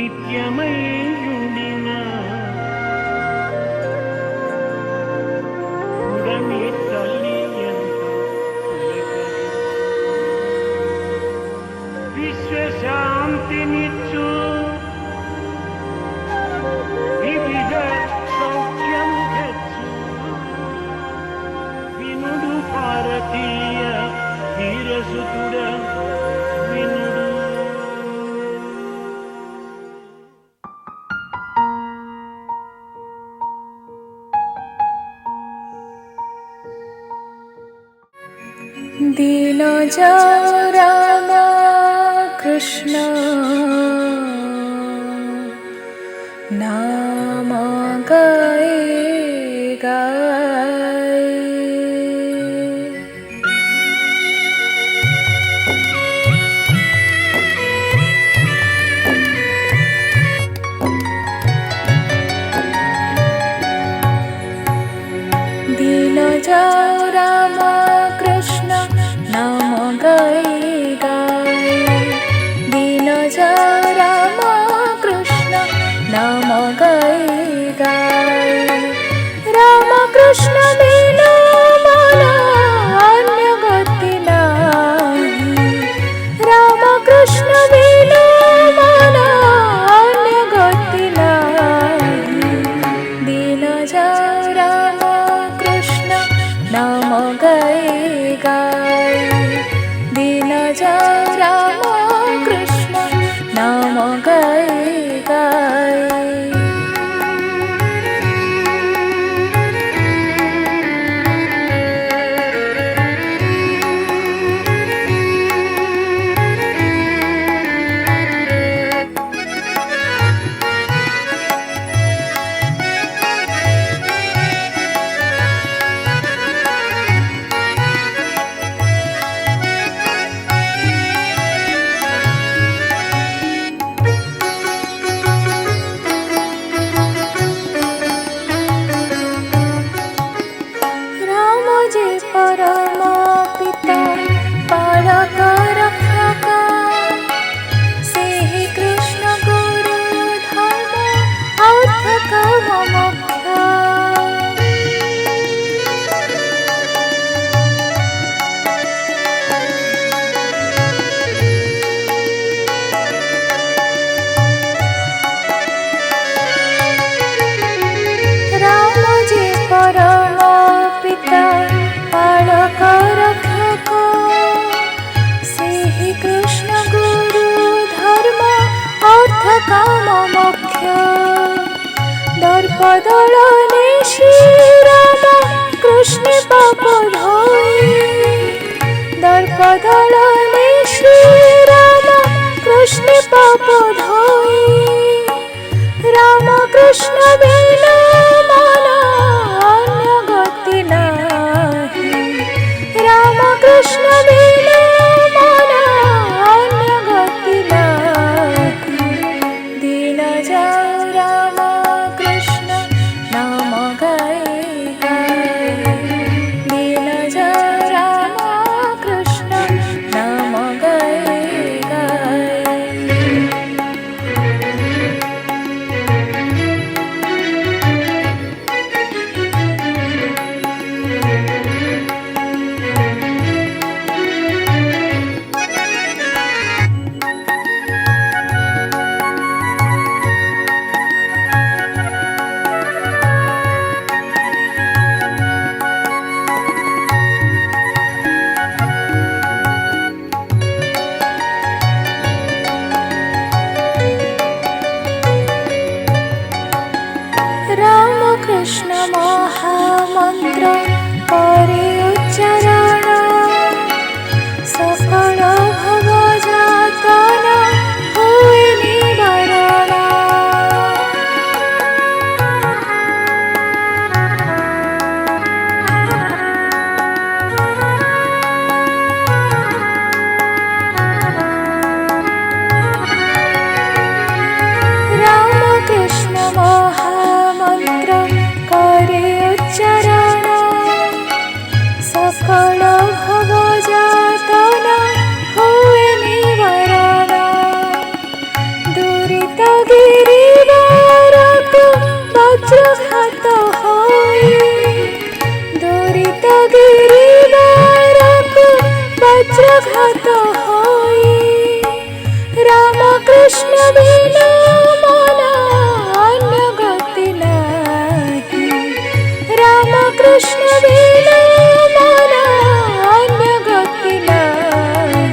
నిత్యమయుడిన ఉడమి తల్లి ఎంత విశ్వశాంతినిచ్చు వివిధ సౌఖ్యము హెచ్చు వినుడు భారతీయ వీరసుతుడ వినుడు. दीन जाओ राम कृष्ण नाम गाए गाए। दीन जाओ राम कृष्ण नाम गाए गाए। दीन जाओ राम कृष्ण नाम गाए गाए। राम कृष्ण बिनु मन अन्य गति नाही। राम कृष्ण बिनु मन अन्य गति नाही। दीन जाओ राम कृष्ण नाम गाए गाए। दीन जाओ राम कृष्ण नाम गाए गाए। राम जे परम पिता बालक रक्षक। सेहि कृष्ण गुरु धर्म अर्थ काम मोक्ष। राम जे परम पिता बालक रक्षक। सेहि कृष्ण गुरु धर्म अर्थ काम मोक्ष। दर्प दलने श्री राम कृष्ण पाप धोई। दर्प दलने श्री राम कृष्ण पाप धोई। राम कृष्ण बिनु मन अन्य गति नाही। राम कृष्ण बिनु मन अन्य गति नाही। दीन जाओ राम कृष्ण नाम गाए गाए। दीन जाओ राम कृष्ण नाम गाए गाए। राम कृष्ण महामंत्र करे उच्चारण। सकल भव जातन हुए निवारण। राम कृष्ण महामंत्र करे उच्चारण। सकल भव जातन हुए निवारण। दुरित गे वज्रघात होई। रामकृष्ण बिना मना अन्य गति नाही। रामकृष्ण बिना मना अन्य गति नाही।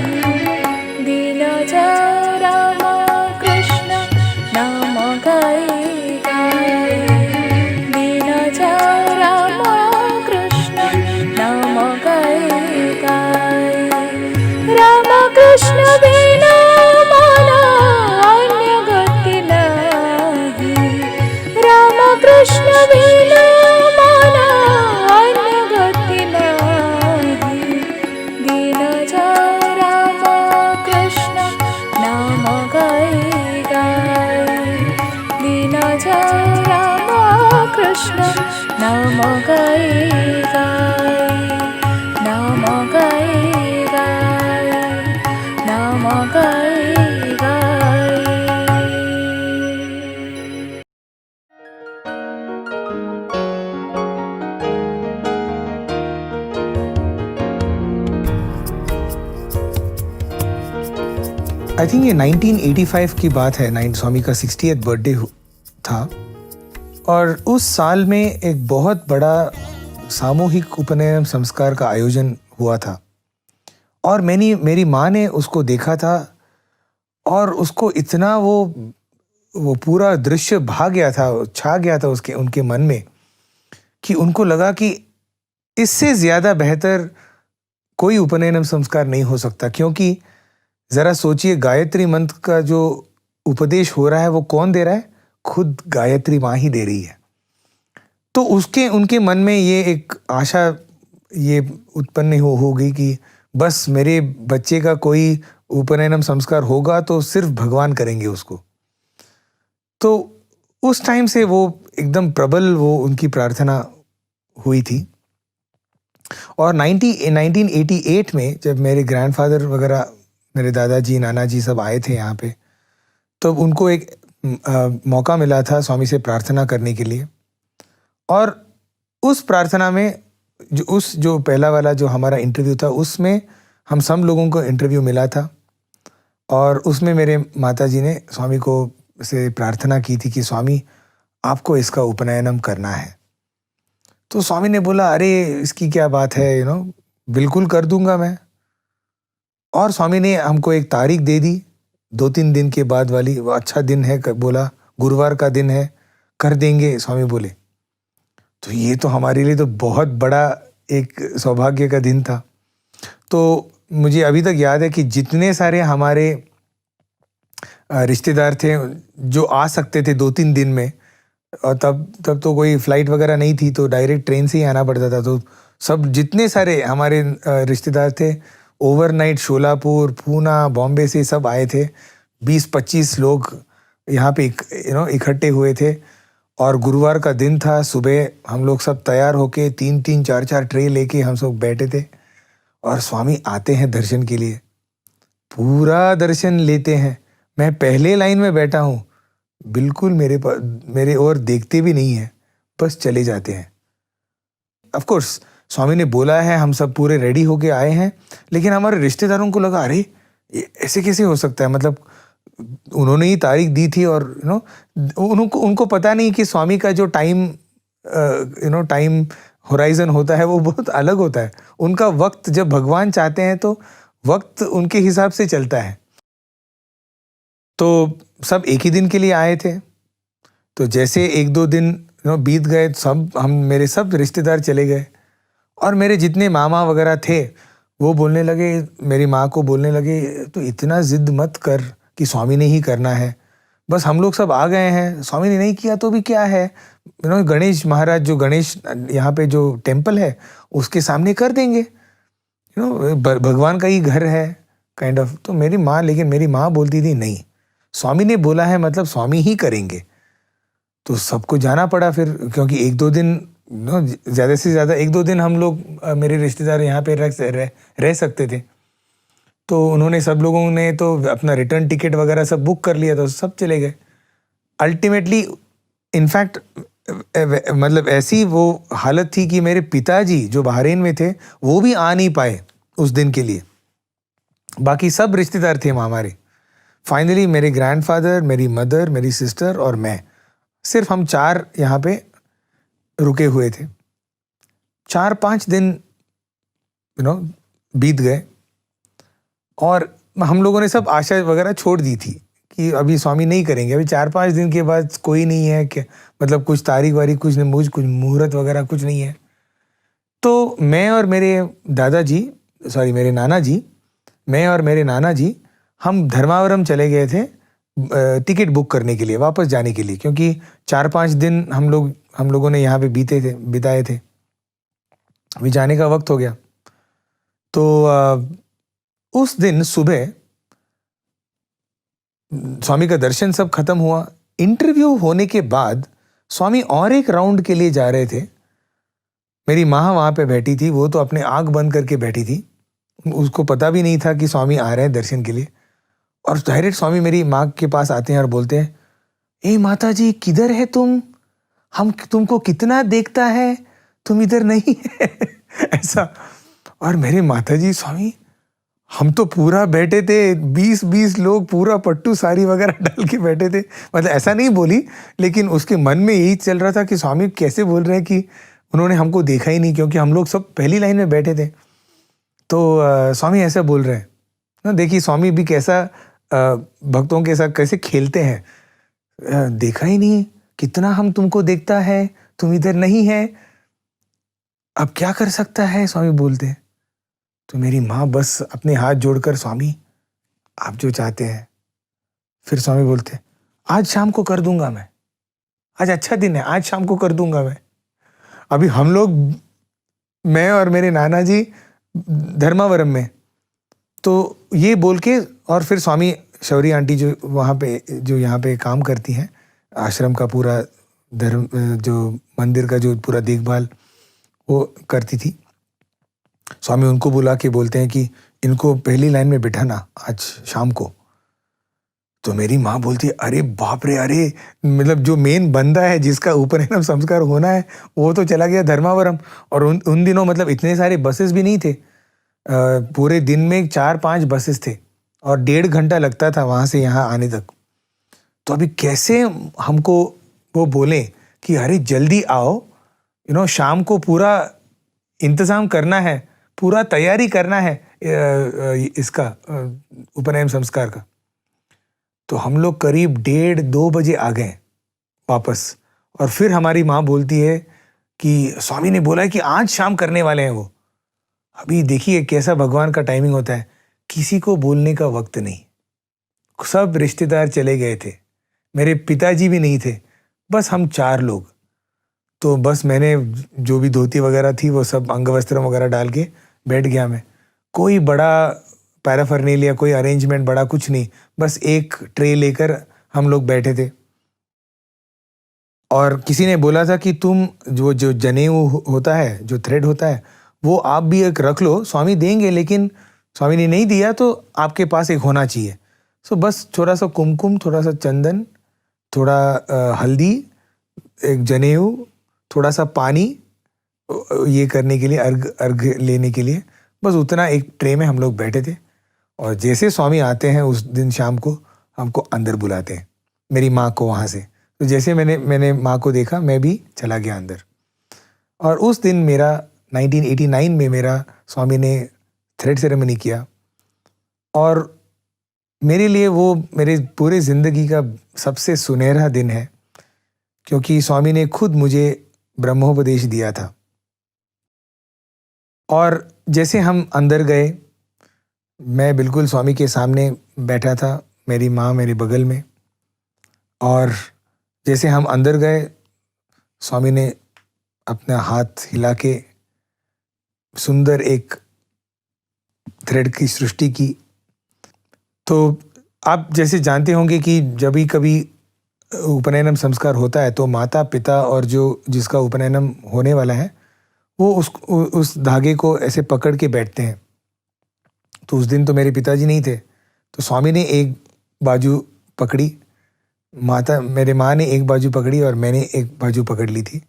दिन जा रामकृष्ण नाम गाई गाई। दिन जा रामकृष्ण नाम गाई गाई। रामकृष्ण बिना मना अन्य गति नाही। रामकृष्ण बिना मना अन्य गति नाही। दिन जा रामकृष्ण नाम गाई गाई। दिन जा रामकृष्ण नाम गाई गाई। नाम गाई गाई। नाम गाई गाई। आई थिंक ये 1985 की बात है। स्वामी का 60th बर्थडे था और उस साल में एक बहुत बड़ा सामूहिक उपनयन संस्कार का आयोजन हुआ था और मेरी माँ ने उसको देखा था और उसको इतना वो पूरा दृश्य भा गया था, छा गया था उनके मन में कि उनको लगा कि इससे ज़्यादा बेहतर कोई उपनयन संस्कार नहीं हो सकता। क्योंकि ज़रा सोचिए, गायत्री मंत्र का जो उपदेश हो रहा है वो कौन दे रहा है? खुद गायत्री माँ ही दे रही है। तो उनके मन में ये एक आशा ये उत्पन्न हो गई कि बस मेरे बच्चे का कोई उपनयनम संस्कार होगा तो सिर्फ भगवान करेंगे उसको। तो उस टाइम से वो एकदम प्रबल वो उनकी प्रार्थना हुई थी। और 1988 में जब मेरे ग्रैंडफादर वगैरह, मेरे दादाजी नाना जी सब आए थे यहाँ पे, तो उनको एक मौका मिला था स्वामी से प्रार्थना करने के लिए। और उस प्रार्थना में जो पहला वाला जो हमारा इंटरव्यू था उसमें हम सब लोगों को इंटरव्यू मिला था और उसमें मेरे माताजी ने स्वामी को से प्रार्थना की थी कि स्वामी आपको इसका उपनयनम करना है। तो स्वामी ने बोला अरे इसकी क्या बात है, बिल्कुल कर दूंगा मैं। और स्वामी ने हमको एक तारीख दे दी 2-3 दिन के बाद वाली। वो अच्छा दिन है, बोला गुरुवार का दिन है, कर देंगे स्वामी बोले। तो ये तो हमारे लिए तो बहुत बड़ा एक सौभाग्य का दिन था। तो मुझे अभी तक याद है कि जितने सारे हमारे रिश्तेदार थे जो आ सकते थे 2-3 दिन में, और तब तो कोई फ़्लाइट वगैरह नहीं थी, तो डायरेक्ट ट्रेन से ही आना पड़ता था। तो सब जितने सारे हमारे रिश्तेदार थे ओवरनाइट शोलापुर, पूना, बॉम्बे से सब आए थे। 20-25 लोग यहाँ पे इकट्ठे हुए थे और गुरुवार का दिन था। सुबह हम लोग सब तैयार होके 3-3, 4-4 ट्रे लेके हम सब बैठे थे और स्वामी आते हैं दर्शन के लिए। पूरा दर्शन लेते हैं। मैं पहले लाइन में बैठा हूँ, बिल्कुल मेरे ओर देखते भी नहीं है, बस चले जाते हैं। ऑफ कोर्स स्वामी ने बोला है, हम सब पूरे रेडी होके आए हैं, लेकिन हमारे रिश्तेदारों को लगा अरे ये ऐसे कैसे हो सकता है। मतलब उन्होंने ही तारीख दी थी और उनको पता नहीं कि स्वामी का जो टाइम होराइजन होता है वो बहुत अलग होता है। उनका वक्त जब भगवान चाहते हैं तो वक्त उनके हिसाब से चलता है। तो सब एक ही दिन के लिए आए थे। तो जैसे 1-2 दिन बीत गए, मेरे सब रिश्तेदार चले गए और मेरे जितने मामा वगैरह थे वो बोलने लगे, मेरी माँ को बोलने लगे तो इतना जिद मत कर कि स्वामी ने ही करना है, बस हम लोग सब आ गए हैं, स्वामी ने नहीं किया तो भी क्या है। गणेश महाराज, जो गणेश यहाँ पे जो टेम्पल है उसके सामने कर देंगे, भगवान का ही घर है काइंड ऑफ। तो लेकिन मेरी माँ बोलती थी नहीं, स्वामी ने बोला है मतलब स्वामी ही करेंगे। तो सबको जाना पड़ा फिर, क्योंकि 1-2 दिन ज़्यादा से ज़्यादा 1-2 दिन हम लोग मेरे रिश्तेदार यहाँ पे रह सकते थे। तो उन्होंने सब लोगों ने तो अपना रिटर्न टिकट वगैरह सब बुक कर लिया, तो सब चले गए। अल्टीमेटली इनफैक्ट मतलब ऐसी वो हालत थी कि मेरे पिताजी जो बहरीन में थे वो भी आ नहीं पाए उस दिन के लिए। बाकी सब रिश्तेदार थे वहाँ हमारे। फाइनली मेरे ग्रैंडफादर, मेरी मदर, मेरी सिस्टर और मैं, सिर्फ हम 4 यहाँ पे रुके हुए थे। 4-5 दिन बीत गए और हम लोगों ने सब आशा वगैरह छोड़ दी थी कि अभी स्वामी नहीं करेंगे, अभी 4-5 दिन के बाद कोई नहीं है कि मतलब कुछ तारीख वारीख कुछ नहीं, कुछ मुहूर्त वगैरह कुछ नहीं है। तो मैं और मेरे मेरे नाना जी, मैं और मेरे नाना जी हम धर्मावरम चले गए थे टिकट बुक करने के लिए, वापस जाने के लिए, क्योंकि 4-5 दिन हम लोगों ने यहाँ पे बिताए थे, अभी जाने का वक्त हो गया। तो उस दिन सुबह स्वामी का दर्शन सब खत्म हुआ। इंटरव्यू होने के बाद स्वामी और एक राउंड के लिए जा रहे थे। मेरी माँ वहाँ पे बैठी थी, वो तो अपने आँख बंद करके बैठी थी, उसको पता भी नहीं था कि स्वामी आ रहे हैं दर्शन के लिए। और डायरेक्ट स्वामी मेरी माँ के पास आते हैं और बोलते हैं, ए माता जी किधर है तुम, हम तुमको कितना देखता है, तुम इधर नहीं है ऐसा। और मेरे माता जी, स्वामी हम तो पूरा बैठे थे, 20-20 लोग पूरा पट्टू साड़ी वगैरह डाल के बैठे थे, मतलब ऐसा नहीं बोली, लेकिन उसके मन में यही चल रहा था कि स्वामी कैसे बोल रहे हैं कि उन्होंने हमको देखा ही नहीं, क्योंकि हम लोग सब पहली लाइन में बैठे थे। तो स्वामी ऐसा बोल रहे हैं ना, देखिए स्वामी भी कैसा भक्तों के साथ कैसे खेलते हैं, देखा ही नहीं, कितना हम तुमको देखता है, तुम इधर नहीं है, अब क्या कर सकता है, स्वामी बोलते हैं। तो मेरी माँ बस अपने हाथ जोड़कर, स्वामी आप जो चाहते हैं। फिर स्वामी बोलते, आज शाम को कर दूंगा मैं, आज अच्छा दिन है, आज शाम को कर दूंगा मैं। अभी हम लोग, मैं और मेरे नाना जी धर्मावरम में, तो ये बोल के, और फिर स्वामी शौरी आंटी जो वहाँ पे, जो यहाँ पे काम करती हैं, आश्रम का पूरा जो मंदिर का जो पूरा देखभाल वो करती थी, स्वामी उनको बुला के बोलते हैं कि इनको पहली लाइन में बिठाना आज शाम को। तो मेरी माँ बोलती है, अरे बाप रे, अरे मतलब जो मेन बंदा है जिसका उपनयन संस्कार होना है वो तो चला गया धर्मावरम। और उन दिनों मतलब इतने सारे बसेस भी नहीं थे, पूरे दिन में 4-5 बसेस थे और 1.5 घंटा लगता था वहाँ से यहाँ आने तक। तो अभी कैसे हमको वो बोले कि अरे जल्दी आओ, शाम को पूरा इंतज़ाम करना है, पूरा तैयारी करना है इसका उपनयन संस्कार का। तो हम लोग करीब 1:30-2 बजे आ गए वापस। और फिर हमारी माँ बोलती है कि स्वामी ने बोला है कि आज शाम करने वाले हैं वो। अभी देखिए कैसा भगवान का टाइमिंग होता है, किसी को बोलने का वक्त नहीं, सब रिश्तेदार चले गए थे, मेरे पिताजी भी नहीं थे, बस हम 4 लोग। तो बस मैंने जो भी धोती वगैरह थी वो सब अंग वस्त्र वगैरह डाल के बैठ गया मैं। कोई बड़ा पैराफर्नेलिया, कोई अरेंजमेंट बड़ा कुछ नहीं, बस एक ट्रे लेकर हम लोग बैठे थे। और किसी ने बोला था कि तुम जो जनेऊ होता है, जो थ्रेड होता है, वो आप भी एक रख लो, स्वामी देंगे, लेकिन स्वामी ने नहीं दिया तो आपके पास एक होना चाहिए। सो बस थोड़ा सा कुमकुम, थोड़ा सा चंदन, थोड़ा हल्दी, एक जनेऊ, थोड़ा सा पानी, ये करने के लिए, अर्घ लेने के लिए, बस उतना एक ट्रे में हम लोग बैठे थे। और जैसे स्वामी आते हैं उस दिन शाम को, हमको अंदर बुलाते हैं, मेरी माँ को वहाँ से। तो जैसे मैंने माँ को देखा, मैं भी चला गया अंदर। और उस दिन मेरा 1989 में मेरा स्वामी ने थ्रेड सेरेमनी किया, और मेरे लिए वो मेरे पूरे ज़िंदगी का सबसे सुनहरा दिन है, क्योंकि स्वामी ने खुद मुझे ब्रह्मोपदेश दिया था। और जैसे हम अंदर गए, मैं बिल्कुल स्वामी के सामने बैठा था, मेरी माँ मेरे बगल में, और जैसे हम अंदर गए, स्वामी ने अपना हाथ हिला के सुंदर एक थ्रेड की सृष्टि की। तो आप जैसे जानते होंगे कि जब भी कभी उपनयनम संस्कार होता है तो माता पिता और जिसका उपनयनम होने वाला है वो उस धागे को ऐसे पकड़ के बैठते हैं। तो उस दिन तो मेरे पिताजी नहीं थे, तो स्वामी ने एक बाजू पकड़ी, मेरे माँ ने एक बाजू पकड़ी और मैंने एक बाजू पकड़ ली थी।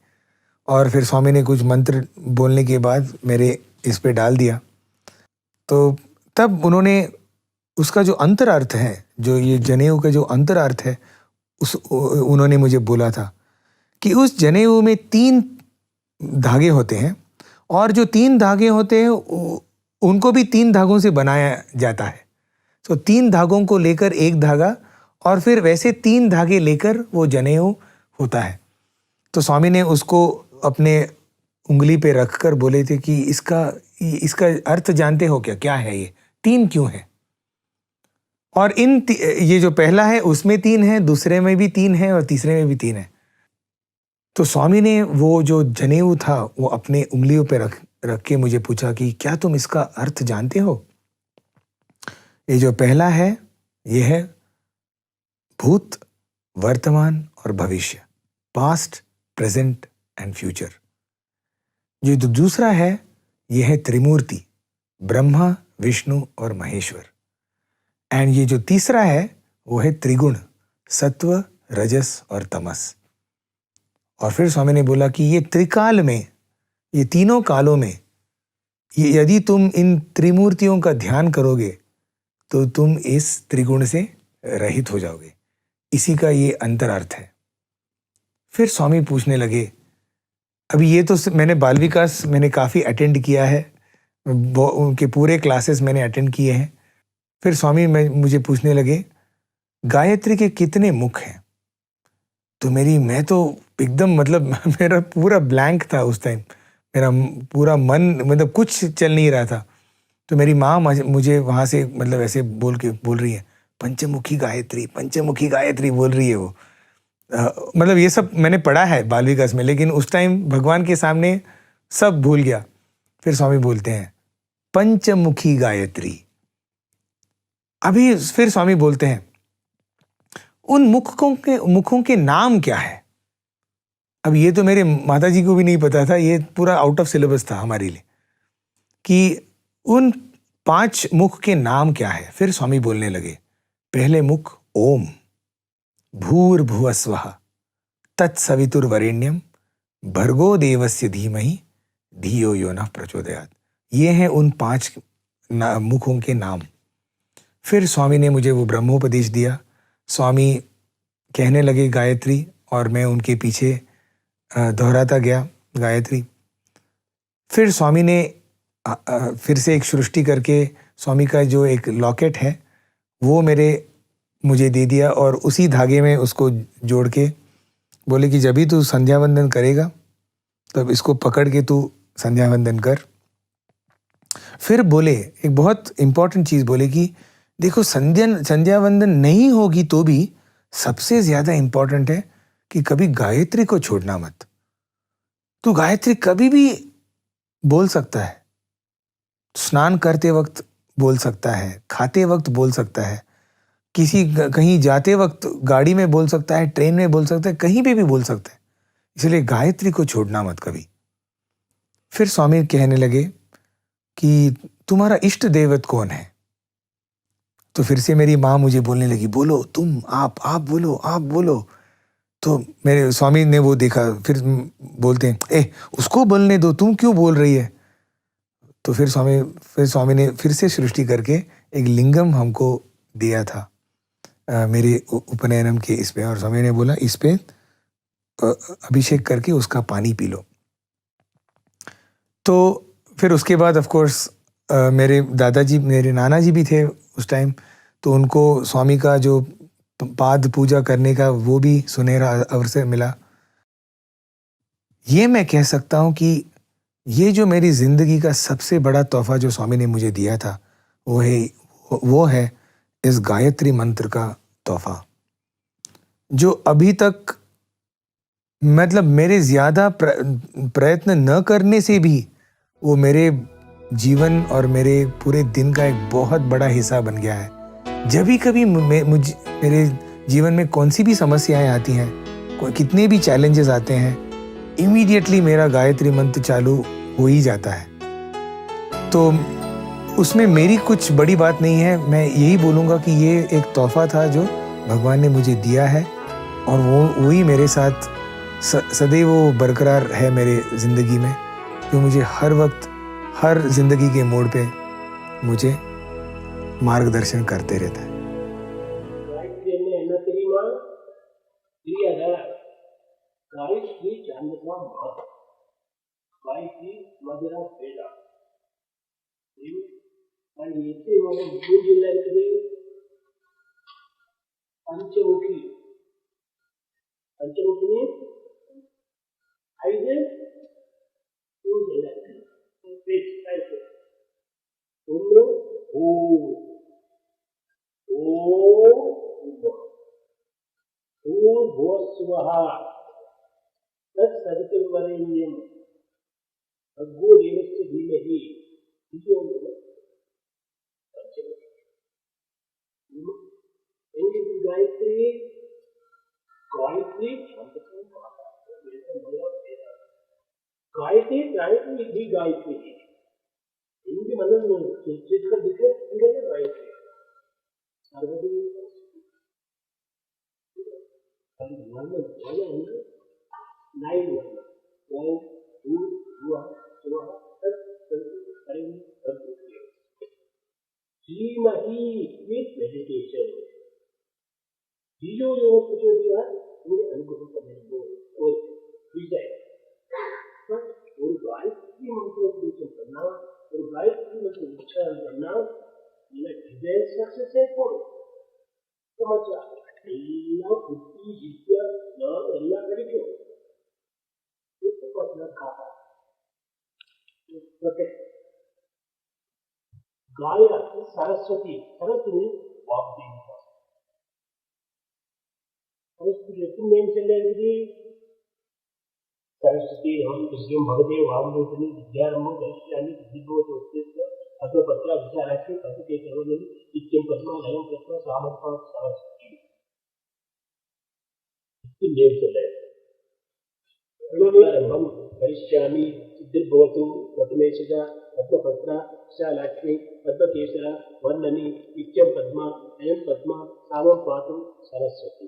और फिर स्वामी ने कुछ मंत्र बोलने के बाद मेरे इस पे डाल दिया। तो तब उन्होंने उसका जो अंतरार्थ है, जो ये जनेऊ का जो अंतरार्थ है, उन्होंने मुझे बोला था कि उस जनेऊ में 3 धागे होते हैं और जो 3 धागे होते हैं उनको भी 3 धागों से बनाया जाता है। तो 3 धागों को लेकर एक धागा और फिर वैसे 3 धागे लेकर वो जनेऊ होता है। तो स्वामी ने उसको अपने उंगली पे रखकर बोले थे कि इसका अर्थ जानते हो क्या, क्या है ये, 3 क्यों है? और ये जो पहला है उसमें 3 है, दूसरे में भी 3 है और तीसरे में भी 3 है। तो स्वामी ने वो जो जनेऊ था वो अपने उंगलियों पे रख के मुझे पूछा कि क्या तुम इसका अर्थ जानते हो? ये जो पहला है ये है भूत, वर्तमान और भविष्य, पास्ट, प्रेजेंट एंड फ्यूचर। जो दूसरा है ये है त्रिमूर्ति, ब्रह्मा, विष्णु और महेश्वर। एंड ये जो तीसरा है वो है त्रिगुण, सत्व, रजस और तमस। और फिर स्वामी ने बोला कि ये त्रिकाल में, ये तीनों कालों में यदि तुम इन त्रिमूर्तियों का ध्यान करोगे तो तुम इस त्रिगुण से रहित हो जाओगे। इसी का ये अंतरार्थ है। फिर स्वामी पूछने लगे, अभी ये तो मैंने बाल विकास मैंने काफ़ी अटेंड किया है, उनके पूरे क्लासेस मैंने अटेंड किए हैं। फिर स्वामी मुझे पूछने लगे, गायत्री के कितने मुख हैं? तो मैं तो एकदम मतलब मेरा पूरा ब्लैंक था उस टाइम, मेरा पूरा मन मतलब कुछ चल नहीं रहा था। तो मेरी माँ मुझे वहाँ से मतलब ऐसे बोल रही है, पंचमुखी गायत्री बोल रही है वो। मतलब ये सब मैंने पढ़ा है बाल विकास में, लेकिन उस टाइम भगवान के सामने सब भूल गया। फिर स्वामी बोलते हैं पंचमुखी गायत्री। अभी फिर स्वामी बोलते हैं उन मुखों के नाम क्या है? अब ये तो मेरे माताजी को भी नहीं पता था, ये पूरा आउट ऑफ सिलेबस था हमारे लिए कि उन 5 मुख के नाम क्या है। फिर स्वामी बोलने लगे, पहले मुख ओम, भूर्भुवस्वः तत्सवितुर्वरेण्यम भर्गो देवस्य धीमहि धियो यो नः प्रचोदयात्। ये हैं उन 5 मुखों के नाम। फिर स्वामी ने मुझे वो ब्रह्मोपदेश दिया। स्वामी कहने लगे गायत्री और मैं उनके पीछे दोहराता गया गायत्री। फिर स्वामी ने फिर से एक सृष्टि करके स्वामी का जो एक लॉकेट है वो मुझे दे दिया और उसी धागे में उसको जोड़ के बोले कि जब भी तू संध्या वंदन करेगा तब इसको पकड़ के तू संध्या वंदन कर। फिर बोले एक बहुत इम्पोर्टेंट चीज़ बोले कि देखो संध्या वंदन नहीं होगी तो भी सबसे ज़्यादा इम्पोर्टेंट है कि कभी गायत्री को छोड़ना मत। तू गायत्री कभी भी बोल सकता है, स्नान करते वक्त बोल सकता है, खाते वक्त बोल सकता है, कहीं जाते वक्त गाड़ी में बोल सकता है, ट्रेन में बोल सकता है, कहीं पे भी बोल सकता है। इसलिए गायत्री को छोड़ना मत कभी। फिर स्वामी कहने लगे कि तुम्हारा इष्ट देवत कौन है? तो फिर से मेरी माँ मुझे बोलने लगी, बोलो तुम, आप बोलो। तो मेरे स्वामी ने वो देखा, फिर बोलते हैं उसको बोलने दो, तुम क्यों बोल रही है? तो फिर स्वामी ने फिर से सृष्टि करके एक लिंगम हमको दिया था मेरे उपनयनम के इस पे, और स्वामी ने बोला इस पे अभिषेक करके उसका पानी पी लो। तो फिर उसके बाद ऑफ कोर्स मेरे दादाजी, मेरे नाना जी भी थे उस टाइम, तो उनको स्वामी का जो पाद पूजा करने का वो भी सुनहरा अवसर मिला। ये मैं कह सकता हूँ कि ये जो मेरी ज़िंदगी का सबसे बड़ा तोहफा जो स्वामी ने मुझे दिया था वो है इस गायत्री मंत्र का तोहफा, जो अभी तक मतलब मेरे ज़्यादा प्रयत्न न करने से भी वो मेरे जीवन और मेरे पूरे दिन का एक बहुत बड़ा हिस्सा बन गया है। जब भी कभी मेरे जीवन में कौन सी भी समस्याएं आती हैं, कितने भी चैलेंजेस आते हैं, इमीडिएटली मेरा गायत्री मंत्र चालू हो ही जाता है। तो उसमें मेरी कुछ बड़ी बात नहीं है, मैं यही बोलूँगा कि ये एक तोहफा था जो भगवान ने मुझे दिया है और वही मेरे साथ सदैव वो बरकरार है मेरे ज़िंदगी में, जो मुझे हर वक्त हर ज़िंदगी के मोड़ पे मुझे मार्गदर्शन करते रहता है। गायत्री என்ன தெரியுமா? தெரியாதா? गायत्री जानता माता, गायत्री मधुरा वेदा। அது எப்படி பூஜையில் இருக்குது? பஞ்சமுகி, பஞ்சமுகினி 5 பூஜையில் இருக்குது. ஒன்று ஓம், ஓம் भूर्भुवस्सुवः तत्सवितुर्वरेण्यं भर्गो देवस्य धीमहि धियो यो नः प्रचोदयात्। गायत्री, गायत्री छंदसं माता, गायत्री गायत्री ही गायत्री है। इनकी मतलब जिसका जिक्र है गायत्री सर्वदेव धीमहि with meditation. धियो यो नः प्रचोदयात् मुझे अनुग्रह करने दो और विजय। और गायत्री मंत्र उच्चारण करना और गायत्री मंत्र उच्चारण करना ये हृदय सक्सेस है कौन समझा? ಎಲ್ಲ ಬುದ್ಧಿ ವಿದ್ಯೆ ಜ್ಞಾನ ಎಲ್ಲ ಕಡೆಗೂ गाय सरस्वती, सरस्वती वाग्देवता। सरस्वती एप्पुडु नेम चलेंदी सरस्वती हम विद्यं भगते वाग्देवतनि विद्यारम्भं करिष्यामि बुद्धिबोधोत्तेन अथवा पत्र विचाराक्षि कथिते सर्वं नित्यं पद्मा लयं कृत्वा सामर्था सरस्वती नेम चले। आरम्भं करिष्यामि सिद्धिर्भवतु प्रथमेशजा पद्मपत्र विशालाक्ष्मी पद्मकेसर वर्णनि नित्यं पद्मा अयं पद्मा सामं पातु सरस्वती।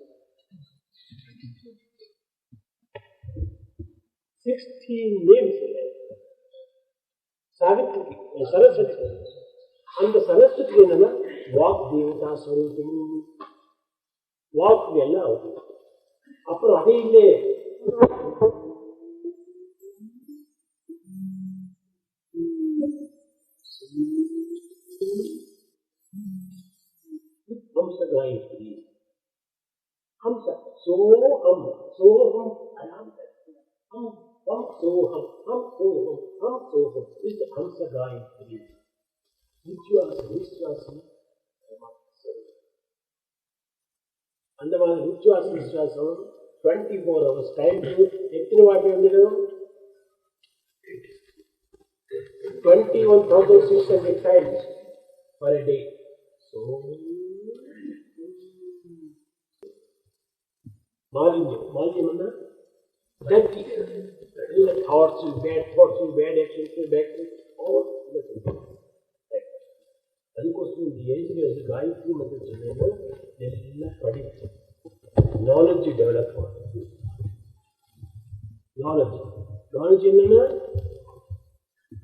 16 names सावित्री सरस्वती அந்த சரஸ்வதி என்னன்னா வாக் தேவதா ஸ்வரூபிணி வாக் எல்லாம் ஆகுது. அப்புறம் அதே இல்லை हंस गायत्री हंस सोहम सोहम आराम हम सोहम हम सोहम हम सोहम इस हंस गायत्री विश्वास विश्वास அந்த மாதிரி விசுவாச விசுவாசம் 24 hours டைம் எத்தனை வாட்டி வந்துடும்? 21,600 times per day. So मालिन्यम ना dirty thoughts, bad actions, bad things, all ಅದಕ್ಕೋಸ್ಕರ ಏಜ್ಗೆ ಗಾಯತ್ರಿ ಮತ್ತು ಜನರು ಎಲ್ಲ ಪಡಿ ನಾಲೆಡ್ಜ್ ಡೆವಲಪ್ ಮಾಡೋದು. ನಾಲೆಡ್ಜ್ என்னன்னா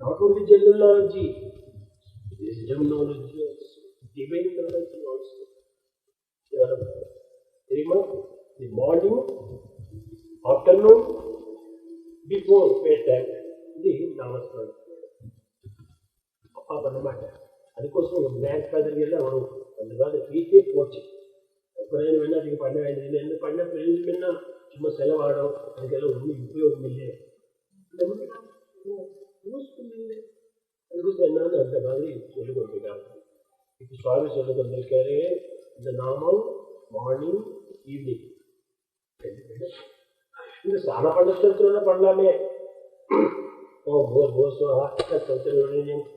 not only general knowledge, wisdom knowledge, divine knowledge also develop. Remember the morning, afternoon, before bedtime, the namaskar. அப்பா பண்ண மாட்டேன். அதுக்கோசரம் ஒரு கிராண்ட் ஃபாதர் எல்லாம் வரும். அந்த கால வீட்டே போச்சு. அப்புறம் என்ன நீங்கள் பண்ண வேண்டியது என்ன பண்ண என்ன சும்மா செலவாடும், அதுக்கெல்லாம் ஒன்றும் உபயோகம் இல்லை, யூஸ்ஃபுல் இல்லை. அதுக்கு என்னன்னு அந்த மாதிரி சொல்லிக் கொடுத்துருக்காங்க. இப்போ சுவாமி சொல்லிக் கொண்டிருக்காரு இந்த நாமம் மார்னிங் ஈவினிங். இந்த ஸ்நான பண்ண பண்ணலாமே.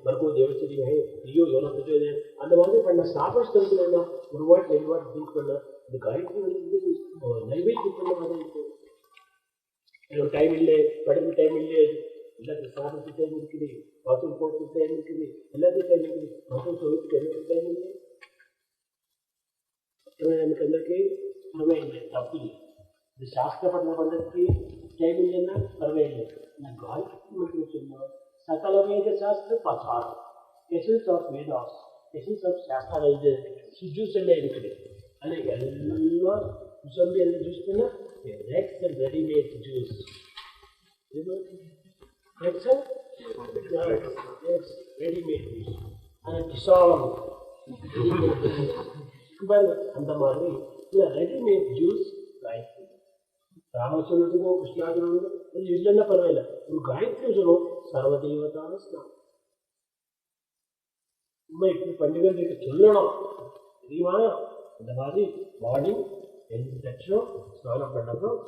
மறுபடியும் தேவச்சரியம் ஐயோ எவ்வளோ பிரச்சனை அந்த மாதிரி பண்ண சாப்பாடு ஸ்தலத்தில் என்ன ஒரு வாட் 2 வாட் ட்ரிங்க் பண்ண இந்த காயத்ரி வந்து நைவேத்தியம் பண்ண மாதிரி இருக்கும். எனக்கு டைம் இல்லை, படிப்பு டைம் இல்லை, எல்லாத்துக்கும் சாப்பிட்டு டைம் இருக்குது, பாத்ரூம் போகிறதுக்கு டைம் இருக்குது, எல்லாத்துக்கும் டைம் இருக்குது, பாத்ரூம் சொல்லிட்டு எனக்கு டைம் இல்லை. எனக்கு అందరికీ పర్వాలేదు, తప్పు இல்லை. இது சாஸ்திர பட்டணம் பண்ணுறதுக்கு டைம் இல்லைன்னா பரவாயில்லை. நான் காயத்ரி மட்டும் சொன்னோம். சகல வேத சாஸ்திர பசாரம் essence of Vedas essence of Shastra இது juice எல்லாம் இருக்குது. அது எல்லாம் சொல்லி என்ன ஜூஸ் பண்ணா next and ready made juice. Next yes, ready made juice. அது கிசாலம் அந்த மாதிரி ரெடி மேட் ஜூஸ் காயத்ரி ராமச்சந்திரனுக்கோ கிருஷ்ணாஜனுக்கோ இல்லைன்னா பரவாயில்ல ஒரு காயத்ரி சொல்லுவோம் சர்வதேவதான ஸ்நானம் சும்மா இப்படி பண்டிகை சொல்லணும் தெரியுமா இந்த மாதிரி மார்னிங் எழுந்திரிச்சோம் ஸ்நானம் பண்ணப்போம்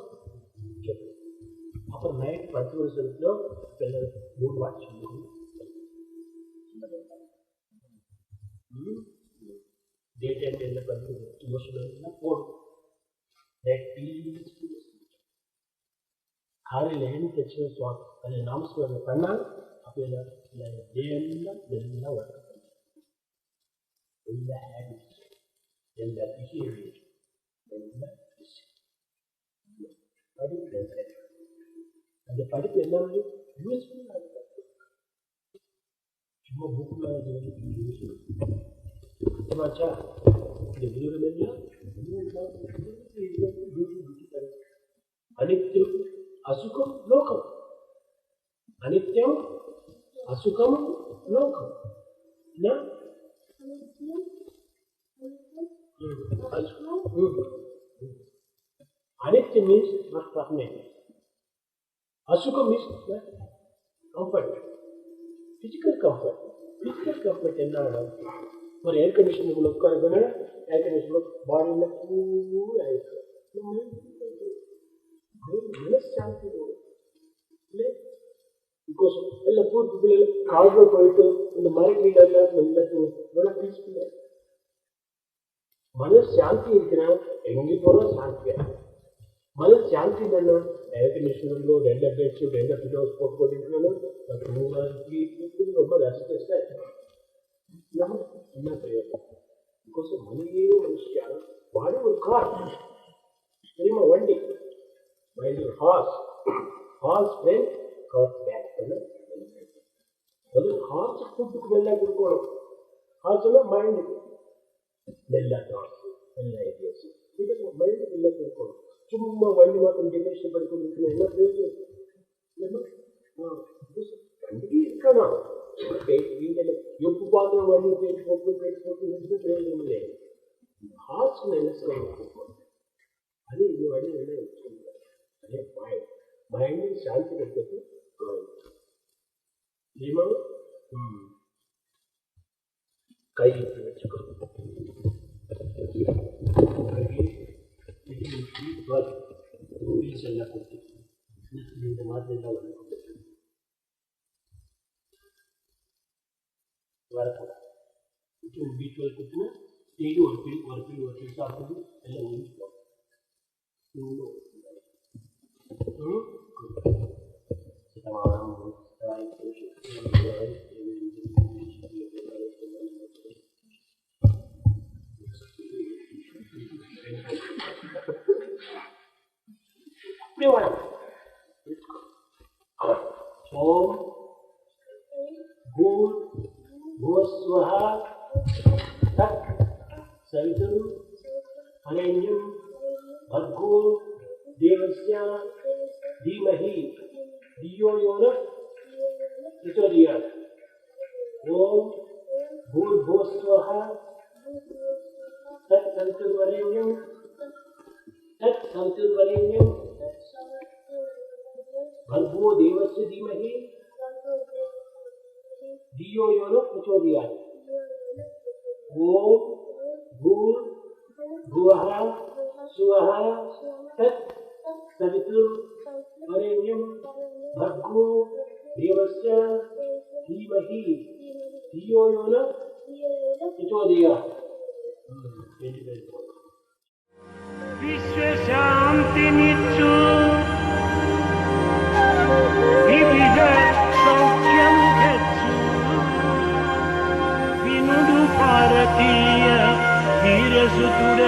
அப்புறம் நைட் 10 வருஷத்துலையும் 3 வாட்ச் டே டைம் என்ன பண்ணுறது இமோஷனல் போடும் காலையில் எழுந்திரிச்சு சுவாமி அதில் நாமஸ்மரணை பண்ணால் அப்போ டே எல்லாம் எல்லாம் ஒர்க் பண்ணும் எந்த ஹேபிட்ஸ் எந்த பிஹேவியர் எந்த படிப்பு அந்த படிப்பு எல்லாமே யூஸ்ஃபுல்லாக சும்மா புக்கில் யூஸ்ஃபுல் இந்த விருதமெல்லாம் அனித்யம் அசுகம் லோகம் அனித்யம் அசுகம் லோகம் அனித்யம் மீன்ஸ் நாட் பர்மனென்ட் அசுகம் மீன்ஸ் கம்ஃபர்ட் பிசிக்கல் கம்ஃபர்ட் என்ன ஒரு ஏர் கண்டிஷனுக்குள்ள உட்காந்து ஏர் கண்டிஷன் பாடியில் கூல் ஆயிருக்கு மனசாந்தி இல்லை பிகாஸ் எல்லாம் பூர்த்தி காடுகள் போயிட்டு இந்த மரக்கீழெல்லாம் நல்லா பீஸ்ஃபுல்லாக மனசாந்தி இருக்குன்னா எங்கே போனால் சாந்தி மனசாந்தி இல்லைன்னா ஏர் கண்டிஷனர்லோ ரெண்டு பெட்ஸோ ரெண்டு பில்லோஸ் போட்டுக்கொண்டிருக்கணும் ரொம்ப ரெஸ்ட்லெஸ்ஸாக இருக்கும் என்ன பிரயோஜனம் பிகாஸ் மனிதே மனுஷியா பாடி ஒரு கார் தெரியுமா வண்டி மைண்ட் ஒரு ஹார்ஸ் ஃப்ரெண்ட் கார் பேக் பண்ண அது ஹார்ஸ் ஃபுட்டுக்கு நல்லா கொடுக்கணும் ஹார்ஸ்னா மைண்டு எல்லா தாட்ஸ் எல்லா ஐடியாஸ் இதுக்கு மைண்டுக்கு நல்லா கொடுக்கணும் சும்மா வண்டி மாற்றம் ஜெனரேஷன் படிக்கணும் என்ன பிரயோஜனம் கண்டிப்பாக இருக்கணும் வீட்டில் எப்போ பார்க்குற வண்டி பேச்சு போட்டு பிரயோஜனம் இல்லை ஹார்ட்ஸ் என்ன சொல்லணும் அது இந்த வழி என்ன அதே மைண்டில் சாந்தி கிடைக்கிறது கை இப்படி வச்சுக்கணும் எல்லாம் கொடுத்து இந்த மாதிரி எல்லாம் வந்து வரக்கூடாது B12 கொடுத்துனா டெய்லி ஒரு பில் சாப்பிட்டு எல்லாம் முடிச்சுக்கணும் அப்படியே வர ஓம் பூர் भूस्वः तत् सवितुः वरेण्यं भर्गो देवस्य धीमहि धियो यो नः प्रचोदयात् ॐ भूर्भुवस्वः तत् सवितुर्वरेण्यं भर्गो देवस्य धीमहि धियो यो नः प्रचोदयात् ओम भूर्भुवः स्वः तत् सवितुर्वरेण्यं भर्गो देवस्य धीमहि धियो यो नः प्रचोदयात् विश्व शांति निच्छु विविध सौख्यं गच्छु विनुडु भारतीय वीरसुतुड